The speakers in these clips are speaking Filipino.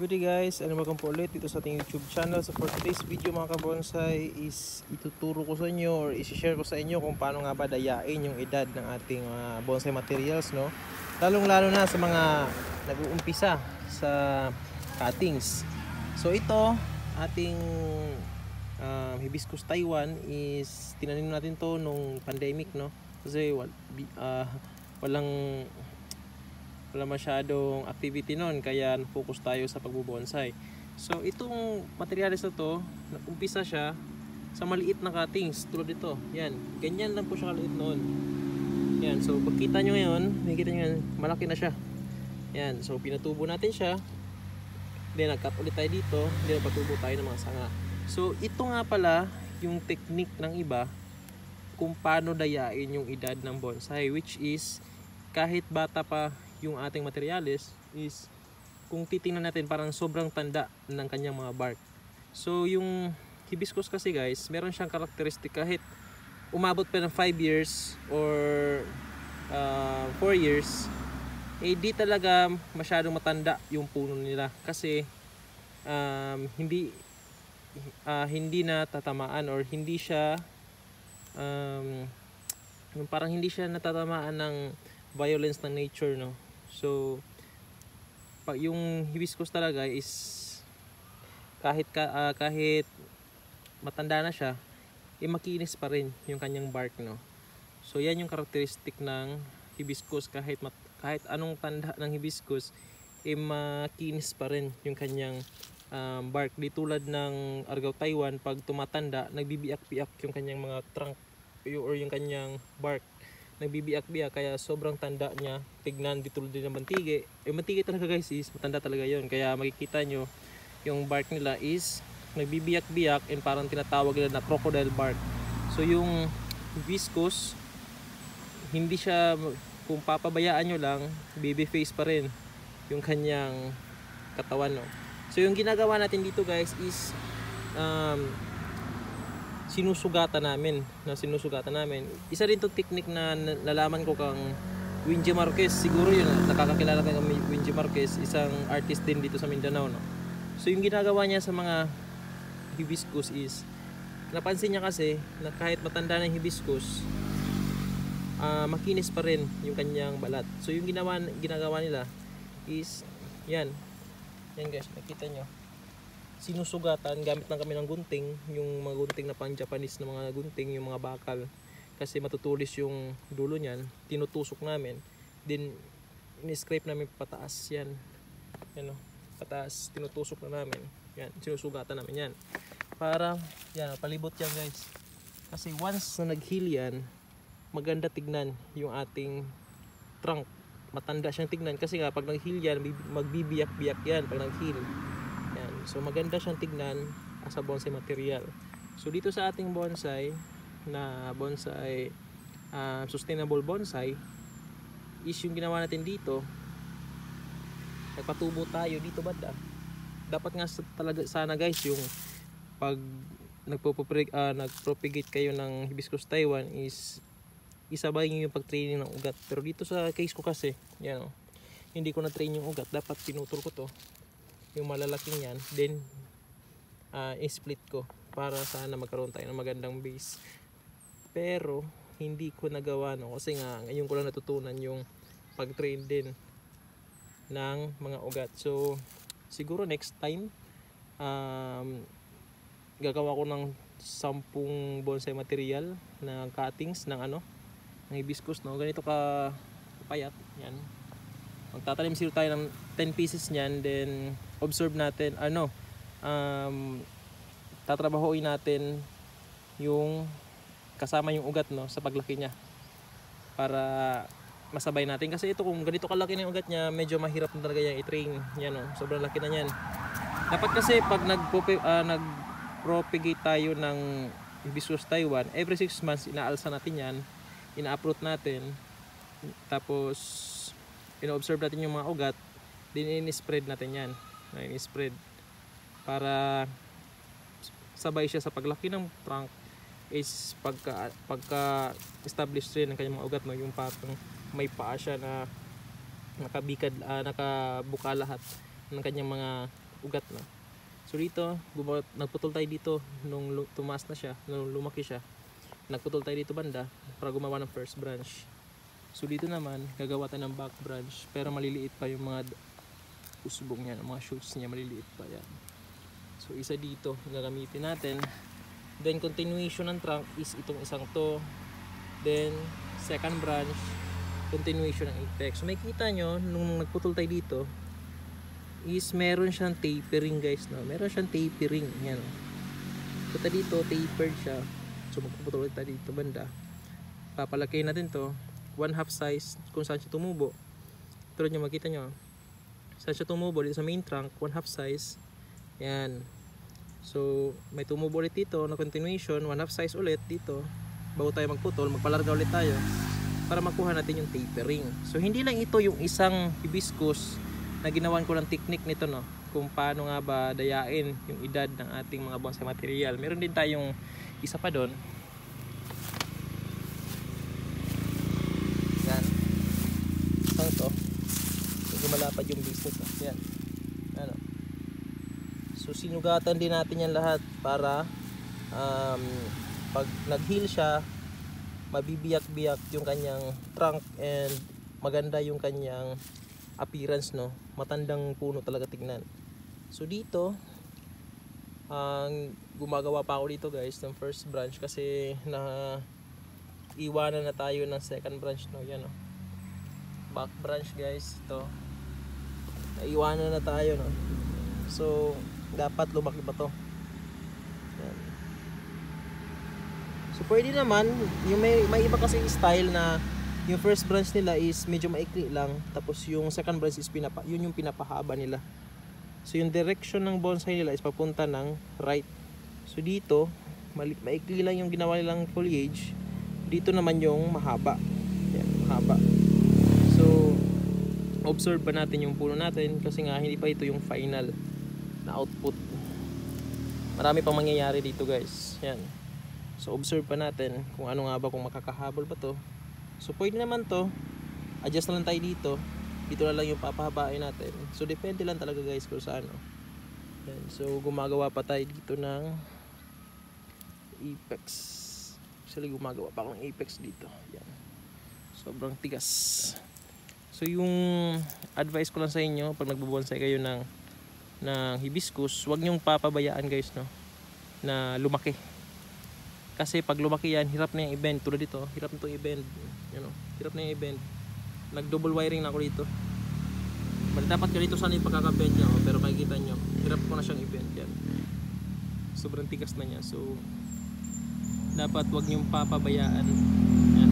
Good day guys, and welcome po ulit dito sa ating YouTube channel. So for today's video mga kabonsai is ituturo ko sa inyo or isi-share ko sa inyo kung paano nga ba dayain yung edad ng ating bonsai materials, no? Lalong lalo na sa mga nag-uumpisa sa cuttings. So ito, ating hibiscus Taiwan is tinanim natin to nung pandemic, no? Kasi walang masyadong activity noon, kaya focus tayo sa pagbubonsai. So itong materials na to, umpisa siya sa maliit na cuttings tulad ito. Yan, ganyan lang po siya kaliit noon. Yan, so pagkita nyo ngayon, makikita nyo yan, malaki na siya. Yan, so pinatubo natin siya. Then nag-cut ulit tayo dito, then patubo tayo ng mga sanga. So ito nga pala yung technique ng iba kung paano dayain yung edad ng bonsai, which is kahit bata pa yung ating materials, is kung titingnan natin parang sobrang tanda ng kanyang mga bark. So yung hibiscus kasi guys, meron siyang characteristic kahit umabot pa ng 5 years or 4 years, eh di talaga masyadong matanda yung puno nila kasi hindi na tatamaan or hindi siya parang hindi siya natatamaan ng violence ng nature, no? So pag yung hibiscus talaga is kahit matanda na siya, makinis pa rin yung kanyang bark, no? So yan yung characteristic ng hibiscus, kahit anong tanda ng hibiscus, makinis pa rin yung kanyang bark. Di tulad ng Argao Taiwan, pag tumatanda, nagbibiyak-biyak yung kanyang mga trunk or yung kanyang bark, nagbibiyak-biyak, kaya sobrang tanda niya tignan. Di tulad din ng mantigi. Mantigi talaga guys is matanda talaga yon, kaya makikita nyo yung bark nila is nagbibiyak-biyak and parang tinatawag nila na crocodile bark. So yung hibiscus, hindi siya, kung papabayaan nyo lang, baby face pa rin yung kanyang katawan, no? So yung ginagawa natin dito guys is sinusugatan namin. Isa rin itong technique na nalaman ko kang Winji Marquez. Siguro yun, nakakakilala ka ng Winji Marquez, isang artist din dito sa Mindanao, no? So yung ginagawa niya sa mga hibiscus is, napansin niya kasi na kahit matanda na yung hibiscus, makinis pa rin yung kanyang balat. So yung ginagawa nila is yan guys, nakita nyo, sinusugatan. Gamit lang kami ng gunting, yung mga gunting na pang Japanese na mga gunting, yung mga bakal, kasi matutulis yung dulo niyan. Tinutusok namin, then in-scrape namin pataas yan, ano, pataas, tinutusok na namin yan, sinusugatan namin yan para yan, palibot yan guys. Kasi once na nag-heal yan, maganda tignan yung ating trunk. Matanda siyang tignan kasi nga pag nag-heal yan, magbibiyak-biyak yan pag nag-heal. Yan. So maganda siyang tignan as a bonsai material. So dito sa ating bonsai na bonsai, sustainable bonsai, is yung ginawa natin dito, nagpatubo tayo dito banda. Dapat nga talaga sana guys, yung pag nagpropagate kayo ng hibiscus Taiwan is isabay nyo yung pag-training ng ugat. Pero dito sa case ko kasi, yan, hindi ko na-train yung ugat. Dapat pinutol ko to, yung malalaking yan, then i-split ko para sana magkaroon tayo ng magandang base. Pero hindi ko nagawa, no, kasi nga ngayon ko lang natutunan yung pag-train din ng mga ugat. So siguro next time gagawa ko ng 10 bonsai material na cuttings ng ng hibiscus, no, ganito ka payat yan. Magtatanim sila tayo ng 10 pieces niyan, then observe natin tatrabahoin natin yung kasama yung ugat, no, sa paglaki niya para masabay natin. Kasi ito, kung ganito kalaki na yung ugat niya, medyo mahirap na talaga yan i-train yan, no? Sobrang laki na yan. Dapat kasi pag nag-propagate tayo ng hibiscus Taiwan, every 6 months inaalsa natin yan, ina-uproot natin, tapos ina-observe natin yung mga ugat, din in-spread natin yan, in-spread para sabay siya sa paglaki ng trunk. Is pagka establish rin ng kanyang mga ugat, no, yung parang may paa siya na nakabuka lahat ng kanyang mga ugat no. So dito, nagputol tayo dito nung tumaas na siya, nung lumaki siya. Nagputol tayo dito banda para gumawa ng first branch. So dito naman, gagawa tayo ng back branch, pero maliliit pa yung mga usbong niya, mga shoots niya, maliliit pa yan. So isa dito, gagamitin natin. Then continuation ng trunk is itong isang to. Then second branch, continuation ng apex. So makikita nyo, nung nagputol tayo dito, is meron siyang tapering guys, no? Meron siyang tapering, yan. Kita dito, tapered siya. So magpuputol tayo dito banda. Papalaki natin to, 1/2 size kung saan siya tumubo. Tulad nyo, makita nyo, saan siya tumubo dito sa main trunk, 1/2 size. Yan. So may tumubo ulit dito na continuation, 1/2 size ulit dito. Bago tayo magputol, magpalarga ulit tayo para makuha natin yung tapering. So hindi lang ito yung isang hibiscus na ginawan ko ng technique nito, no, kung paano nga ba dayain yung edad ng ating mga bonsai material. Meron din tayong isa pa doon. Yan. Isang to. So, malapad yung base nito. Yan. Ano. So sinugatan din natin yan lahat para pag nag-heal siya, mabibiyak-biyak yung kanyang trunk and maganda yung kanyang appearance, no. Matandang puno talaga tignan. So dito gumagawa pa ako dito guys ng first branch kasi na iwanan na tayo ng second branch, no. Yan, no. Back branch guys, ito. Naiwanan na tayo, no. So dapat lumaki pa to. Yan. So pwede naman yung may iba kasi style na yung first branch nila is medyo maikli lang, tapos yung second branch is yun yung pinapahaba nila. So yung direction ng bonsai nila is papunta ng right. So dito maikli lang yung ginawa nilang foliage, dito naman yung mahaba. Yan, mahaba. So observe pa natin yung puno natin kasi nga hindi pa ito yung final na output. Marami pang mangyayari dito guys. Yan. So observe pa natin kung ano nga ba, kung makakahabol ba to. So pwede naman to, adjust na lang tayo dito. Dito na lang yung papahabain natin. So depende lang talaga guys kung saan, no? Yan. So gumagawa pa tayo dito ng apex. Actually gumagawa pa akong apex dito. Yan. Sobrang tigas. So yung advice ko lang sa inyo pag nagbubonsai kayo ng hibiscus, huwag nyong papabayaan guys, no, na lumaki. Kasi pag lumaki yan, hirap na yung i-bend. Tulad dito, hirap na itong i-bend. You know, hirap na yung i-bend. Nag double wiring na ako dito. Dapat ganito sana yung pagkaka-bend niya, pero makikita nyo, hirap ko na siyang i-bend. Yan. Sobrang tigas na niya. So dapat huwag nyong papabayaan. Yan.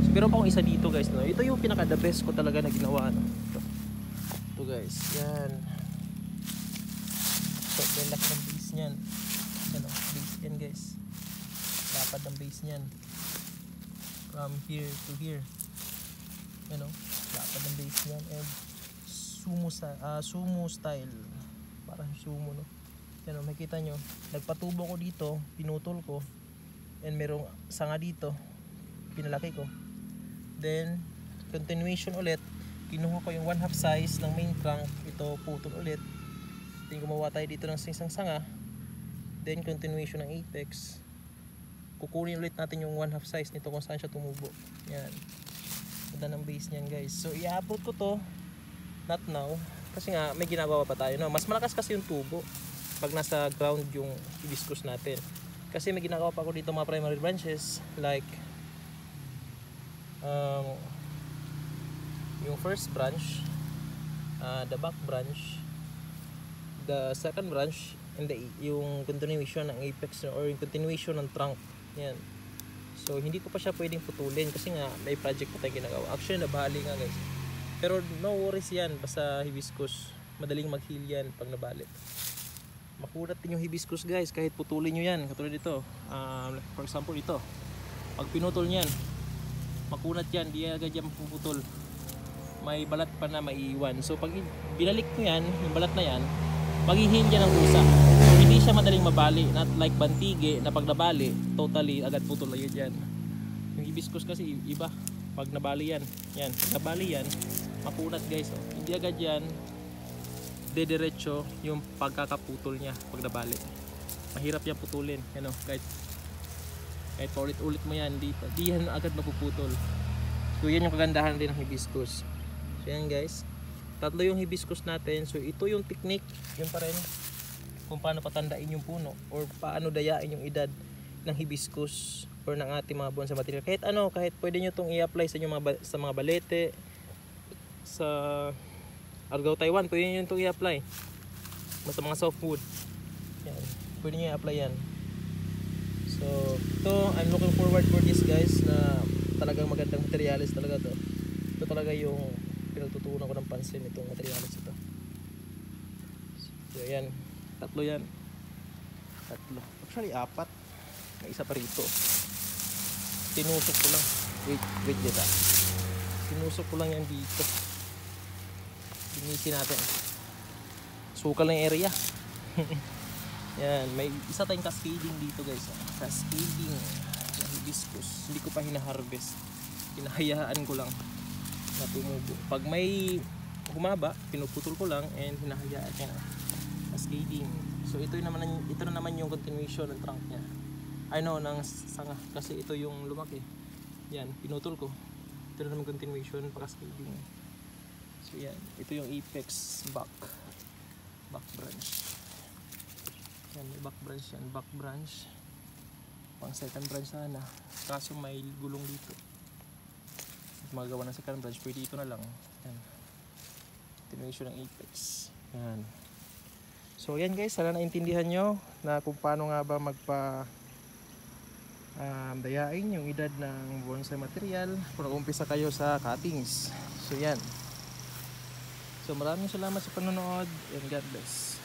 So meron pa akong isa dito guys, no? Ito yung pinaka the best ko talaga na ginawa, no? Ito guys, yan. So laki ng base niyan. Ano, base yan guys. Dapat ang base niyan from here to here. You know, dapat ang base niyan. And sumo style, parang sumo, no. Yan, makikita nyo, nagpatubo ko dito, pinutol ko, and merong sanga dito, pinalaki ko. Then continuation ulit, kinuha ko yung 1/2 size ng main trunk, ito putol ulit. Then gumawa tayo dito ng isang sanga. Then continuation ng apex, kukunin ulit natin yung 1/2 size nito kung saan siya tumubo. Yan, ganda ng base niyan guys. So i-upload ko to, not now, kasi nga may ginagawa pa tayo, no? Mas malakas kasi yung tubo pag nasa ground yung hibiscus natin, kasi may ginagawa pa ako dito mga primary branches, like yung first branch, the back branch, the second branch, and yung continuation ng apex or yung continuation ng trunk. Yan. So hindi ko pa siya pwedeng putulin kasi nga may project pa tayong ginagawa. Actually nabali nga guys, pero no worries yan, basta hibiscus madaling mag-heal yan pag nabali. Makunat din yung hibiscus guys kahit putulin nyo yan. Katulad dito, for example ito, pag pinutol nyan, makunat yan, di agad yan puputol, may balat pa na maiiwan. So pag binalik mo yan, yung balat na yan, maghihin yan ng usa. So hindi siya madaling mabali, not like bantige na pag nabali, totally agad putol agad yan. Yung hibiscus kasi iba, pag nabali yan, pag nabali yan, makunat guys, oh. Hindi agad yan dediretso yung pagkakaputol niya pag nabali. Mahirap yan putulin, ano, kahit paulit-ulit mo yan, di yan agad mapuputol. So yan yung kagandahan din ng hibiscus. So yan guys, tatlo yung hibiscus natin. So ito yung technique, yun pa rin kung paano patandain yung puno or paano dayain yung edad ng hibiscus or ng ating mga bonsai material. Kahit ano, kahit pwede nyo itong i-apply sa, sa mga balete, sa Argao Taiwan, pwede nyo itong i-apply sa mga softwood. Yan, pwede nyo i-apply yan. So ito, I'm looking forward for this guys, na talagang magandang materials talaga to. Ito talaga yung pinagtutunan ko ng pansin, itong materials ito. So yan, tatlo yan. Tatlo, actually apat, may isa pa rito. Tinusok ko lang, wait dito, tinusok ko lang yan dito. Linisin natin, sukal ng area. Yan, may isa tayong cascading dito guys, cascading na hibiscus. Hindi ko pa hina-harvest, hinahayaan ko lang na tumubo. Pag may humaba, pinuputol ko lang and hinahayaan niya na cascading. So ito na naman yung continuation ng trunk niya, I know, ng sanga, kasi ito yung lumaki. Yan, pinutol ko. Ito na naman continuation pa cascading. So yan, ito yung apex back branch. Yan, may back branch yan, back branch. Pang second branch sana, kaso may gulong dito. At magagawa ng second branch, pwede ito na lang. Yan, continuation ng apex. Yan. So yan guys, sana naintindihan nyo na kung paano nga ba dayain yung edad ng bonsai material kung nag-umpisa kayo sa cuttings. So yan. So maraming salamat sa panonood and God bless.